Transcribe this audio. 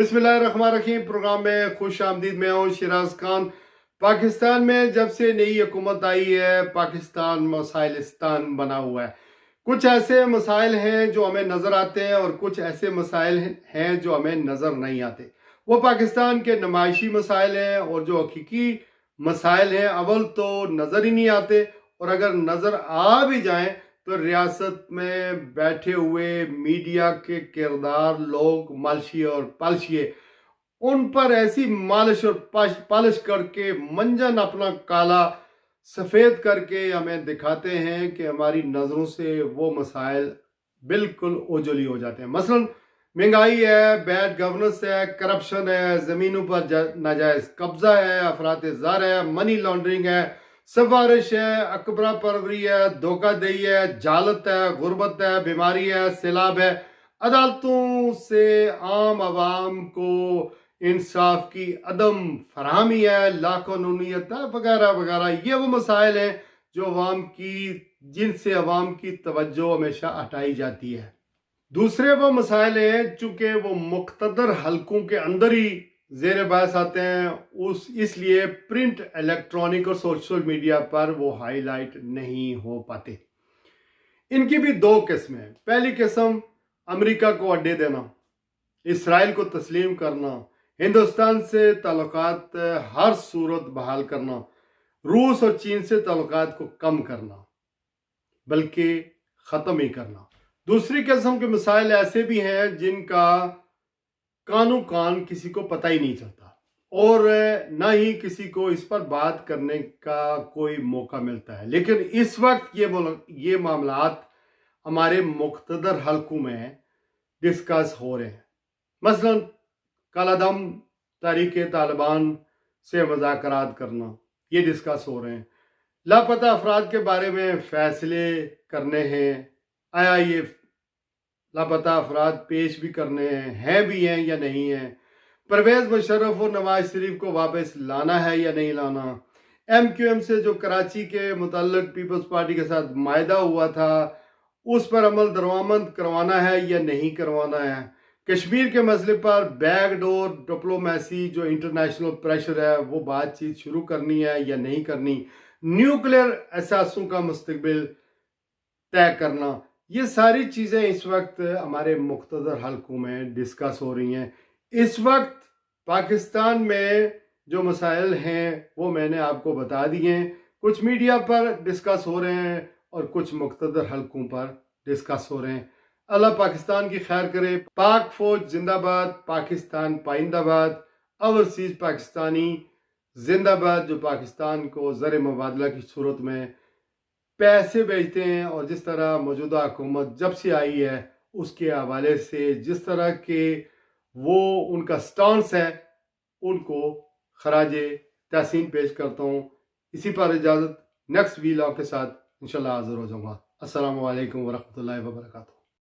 बिस्मिल्लाहिर्रहमानिर्रहीम। प्रोग्राम में खुश आमदीद। मैं हूँ शिराज खान। पाकिस्तान में जब से नई हुकूमत आई है, पाकिस्तान मसाइलिस्तान बना हुआ है। कुछ ऐसे मसाइल हैं जो हमें नज़र आते हैं और कुछ ऐसे मसाइल हैं जो हमें नज़र नहीं आते। वो पाकिस्तान के नुमाइशी मसाइल हैं, और जो हकीकी मसाइल हैं अव्वल तो नज़र ही नहीं आते, और अगर नज़र आ भी जाएं तो रियासत में बैठे हुए मीडिया के किरदार लोग मालशिए और पालशिए उन पर ऐसी मालिश और पालिश करके मंजन अपना काला सफ़ेद करके हमें दिखाते हैं कि हमारी नज़रों से वो मसाइल बिल्कुल ओझली हो जाते हैं। मसलन महंगाई है, बैड गवर्नेंस है, करप्शन है, ज़मीनों पर नाजायज़ कब्ज़ा है, अफरात ज़र है, मनी लॉन्ड्रिंग है, सफारिश है, अकबरा परवरी है, धोखाधड़ी है, जालत है, गुर्बत है, बीमारी है, सैलाब है, अदालतों से आम आवाम को इंसाफ की अदम फराहमी है, लाकानूनीत है, वगैरह वगैरह। ये वो मसाइल हैं जो जिनसे अवाम की तवज्जो हमेशा हटाई जाती है। दूसरे वो मसाइल हैं चूँकि वो मुख्तदर हलकों के अंदर ही ज़ेर बहस आते हैं, इसलिए प्रिंट, इलेक्ट्रॉनिक और सोशल मीडिया पर वो हाईलाइट नहीं हो पाते। इनकी भी दो किस्में हैं। पहली किस्म अमेरिका को अड्डे देना, इसराइल को तस्लीम करना, हिंदुस्तान से ताल्लुकात हर सूरत बहाल करना, रूस और चीन से ताल्लुकात को कम करना बल्कि ख़त्म ही करना। दूसरी किस्म के मसाइल ऐसे भी हैं जिनका कान किसी को पता ही नहीं चलता, और ना ही किसी को इस पर बात करने का कोई मौका मिलता है। लेकिन इस वक्त ये मामलात हमारे मुख्तदर हलकों में डिस्कस हो रहे हैं। मसलन कलादम तहरीक तालिबान से मुज़ाकरात करना, ये डिस्कस हो रहे हैं। लापता अफराद के बारे में फैसले करने हैं, आया ये लापता अफराद पेश भी करने हैं भी हैं या नहीं हैं। परवेज़ मुशर्रफ और नवाज शरीफ को वापस लाना है या नहीं लाना। MQM से जो कराची के मुतल्लिक पीपल्स पार्टी के साथ मायदा हुआ था, उस पर अमल दरआमद करवाना है या नहीं करवाना है। कश्मीर के मसले पर बैकडोर डिप्लोमेसी, जो इंटरनेशनल प्रेशर है, वो बातचीत शुरू करनी है या नहीं करनी। न्यूक्लियर असासों का मुस्तकबिल तय करना, ये सारी चीज़ें इस वक्त हमारे मुख्तदर हलकों में डिस्कस हो रही हैं। इस वक्त पाकिस्तान में जो मसाइल हैं वो मैंने आपको बता दिए हैं। कुछ मीडिया पर डिस्कस हो रहे हैं और कुछ मुख्तदर हलकों पर डिस्कस हो रहे हैं। अल्लाह पाकिस्तान की खैर करे। पाक फौज जिंदाबाद, पाकिस्तान पाइंदाबाद, ओवरसीज पाकिस्तानी जिंदाबाद, जो पाकिस्तान को ज़र मुबादला की सूरत में पैसे भेजते हैं। और जिस तरह मौजूदा हुकूमत जब से आई है उसके हवाले से जिस तरह के वो उनका स्टांस है, उनको खराजे तहसीन पेश करता हूँ। इसी पर इजाज़त, नेक्स्ट वीलॉग के साथ इंशाल्लाह हाज़िर हो जाऊँगा। अस्सलामु अलैकुम वरहमतुल्लाहि वबरकातुहू।